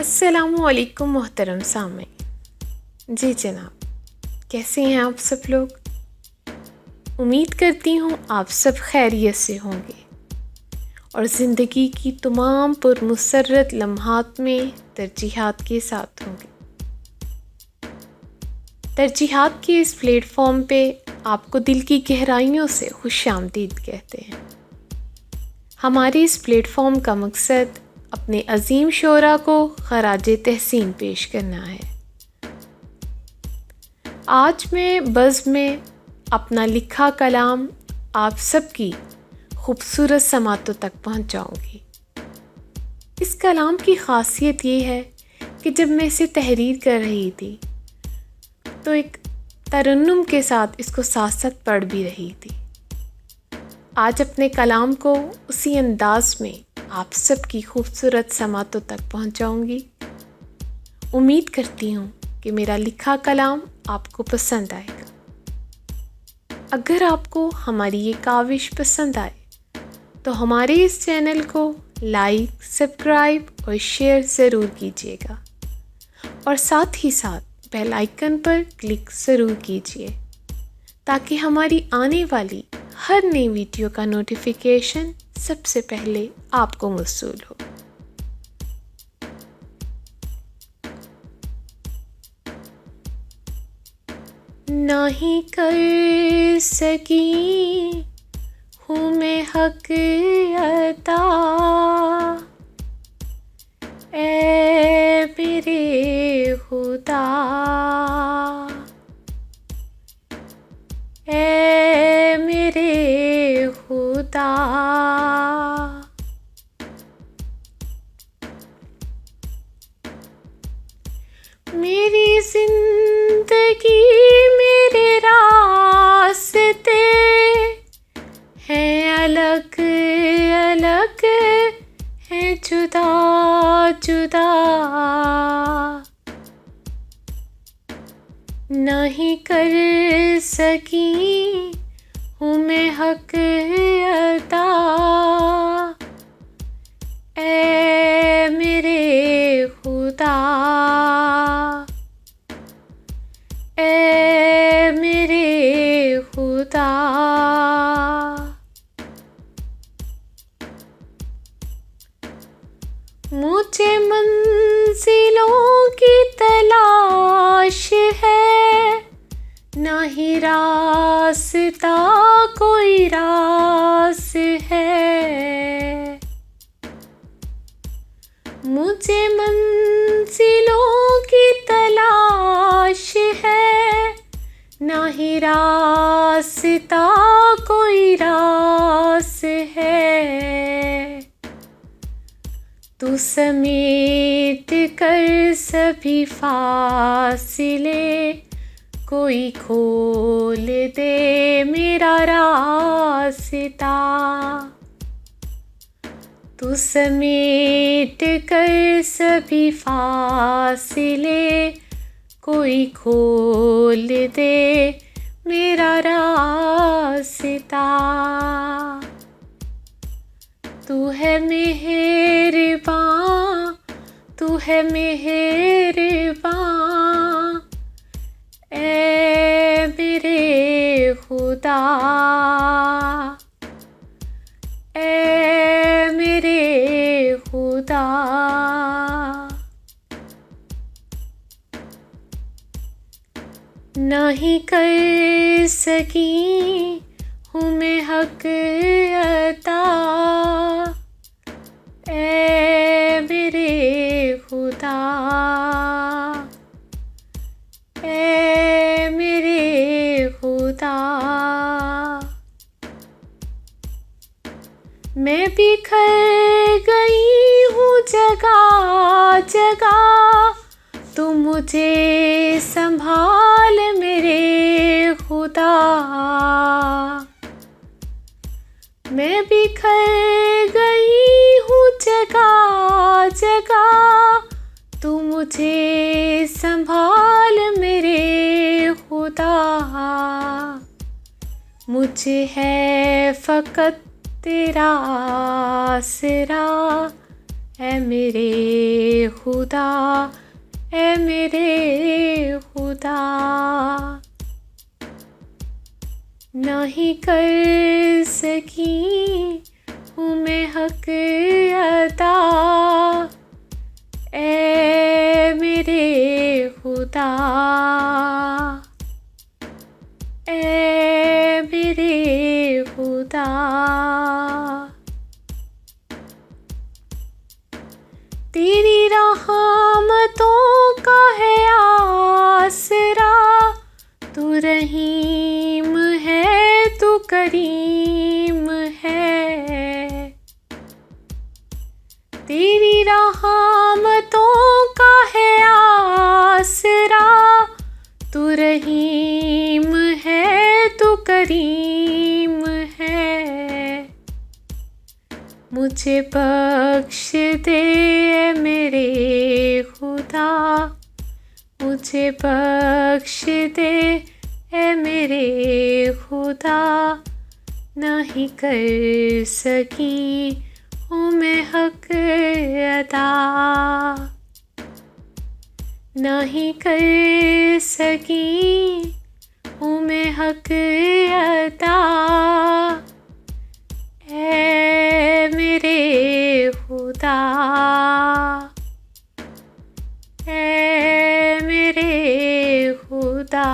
अस्सलामुअलैकुम मोहतरम सामे। जी जनाब, कैसे हैं आप सब लोग? उम्मीद करती हूँ आप सब खैरियत से होंगे और ज़िंदगी की तमाम पुरमसर्रत लम्हात में तरजीहात के साथ होंगे। तरजीहात के इस प्लेटफॉर्म पे आपको दिल की गहराइयों से खुशामदीद कहते हैं। हमारे इस प्लेटफॉर्म का मकसद अपने अजीम शोरा को खराजे तहसीन पेश करना है। आज मैं बज़्म में अपना लिखा कलाम आप सबकी खूबसूरत समातों तक पहुंचाऊंगी। इस कलाम की ख़ासियत ये है कि जब मैं इसे तहरीर कर रही थी तो एक तरन्नुम के साथ इसको साथ साथ पढ़ भी रही थी। आज अपने कलाम को उसी अंदाज में आप सबकी खूबसूरत समातों तक पहुंचाऊंगी। उम्मीद करती हूँ कि मेरा लिखा कलाम आपको पसंद आएगा। अगर आपको हमारी ये काविश पसंद आए तो हमारे इस चैनल को लाइक, सब्सक्राइब और शेयर ज़रूर कीजिएगा और साथ ही साथ बेल आइकन पर क्लिक ज़रूर कीजिए ताकि हमारी आने वाली हर नई वीडियो का नोटिफिकेशन सबसे पहले आपको मौसूल हो। नहीं कर सकी हूँ मैं हक अता, ऐ मेरे खुदा, ऐ मेरे खुदा। मेरी जिंदगी मेरे रास्ते हैं अलग अलग, हैं जुदा जुदा। नहीं कर सकी हूँ मैं हक अता, ऐ मेरे खुदा, ऐ मेरे खुदा। मुझे मंजिलों की तलाश है, ना ही रास्ता कोई रास है। मुझे मंजिलों की तलाश है, ना ही रास्ता कोई रास है। तू समेट कर सभी फासिले, कोई खोल दे मेरा रास्ता। तू समेट कर सभी फासिले, कोई खोल दे मेरा रास्ता। तू है मेहरबान, तू है मेहरबान, ऐ मेरे खुदा, ऐ मेरे खुदा। नहीं कर सकी हूँ मैं हक अता, ऐ मेरे खुदा, ऐ मेरे खुदा। मैं बिखर गई हूँ जगह जगह, तू मुझे संभाल मेरे खुदा। मैं बिखर गई हूँ जगह जगह, तू मुझे संभाल मेरे खुदा। मुझे है फ़कत तेरा आसरा, ऐ मेरे खुदा, ऐ मेरे खुदा। नहीं कर सकी हूँ मैं हक अदा, ऐ मेरे खुदा, ऐ मेरे खुदा। तेरी रहमतों का है आसरा, तू रहीम है, तू करीम है। तेरी रहमतों का है आसरा, तू रहीम है, तू करीम है। मुझे बख्श दे मेरे खुदा, मुझे बख्श दे ऐ मेरे खुदा। नहीं कर सकी हूँ मैं हक अदा, नहीं कर सकी हूँ मैं हक अदा, ऐ मेरे खुदा, ऐ मेरे खुदा।